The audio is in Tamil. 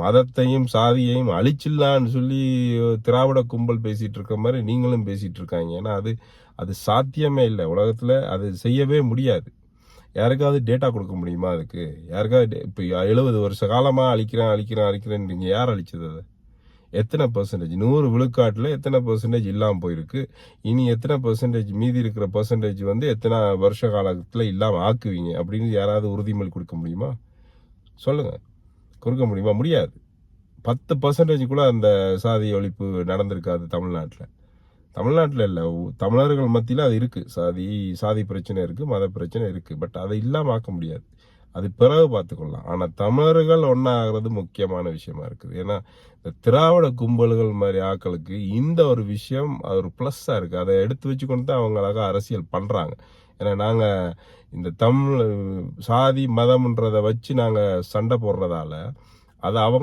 மதத்தையும் சாதியையும் அழிச்சிடலான்னு சொல்லி திராவிட கும்பல் பேசிட்டு இருக்க மாதிரி நீங்களும் பேசிட்டு இருக்காங்க. ஏன்னா அது சாத்தியமே இல்லை உலகத்துல, அது செய்யவே முடியாது. யாருக்காவது டேட்டா கொடுக்க முடியுமா அதுக்கு? யாருக்காவது இப்போ 70 வருஷ காலமா அழிக்கிறேன் நீங்க யார் அழிச்சது? அதை எத்தனை பெர்சன்டேஜ்? 100 விழுக்காட்டுல எத்தனை பெர்சன்டேஜ் இல்லாமல் போயிருக்கு? இனி எத்தனை பெர்சன்டேஜ் மீதி இருக்கிற பெர்சன்டேஜ் எத்தனை வருஷ காலத்துல இல்லாம ஆக்குவீங்க அப்படின்னு யாராவது உறுதிமொழி கொடுக்க முடியுமா? சொல்லுங்க, கொடுக்க முடியுமா? முடியாது. 10% கூட அந்த சாதி ஒழிப்பு நடந்திருக்காது தமிழ்நாட்டில் இல்லை, தமிழர்கள் மத்தியில் அது இருக்கு. சாதி பிரச்சனை இருக்கு, மத பிரச்சனை இருக்கு. பட் அதை இல்லாம ஆக்க முடியாது. அது பிறகு பார்த்துக்கொள்ளலாம். ஆனா தமிழர்கள் ஒன்னாகிறது முக்கியமான விஷயமா இருக்குது. ஏன்னா இந்த திராவிட கும்பல்கள் மாதிரி ஆக்களுக்கு இந்த ஒரு விஷயம் அது ஒரு பிளஸ்ஸா இருக்கு. அதை எடுத்து வச்சு கொண்டு தான் அவங்க அழகா அரசியல் பண்றாங்க. ஏன்னா நாங்க இந்த தமிழ் சாதி மதம்ன்றதை வச்சு நாங்க சண்டை போடுறதால அதை அவங்க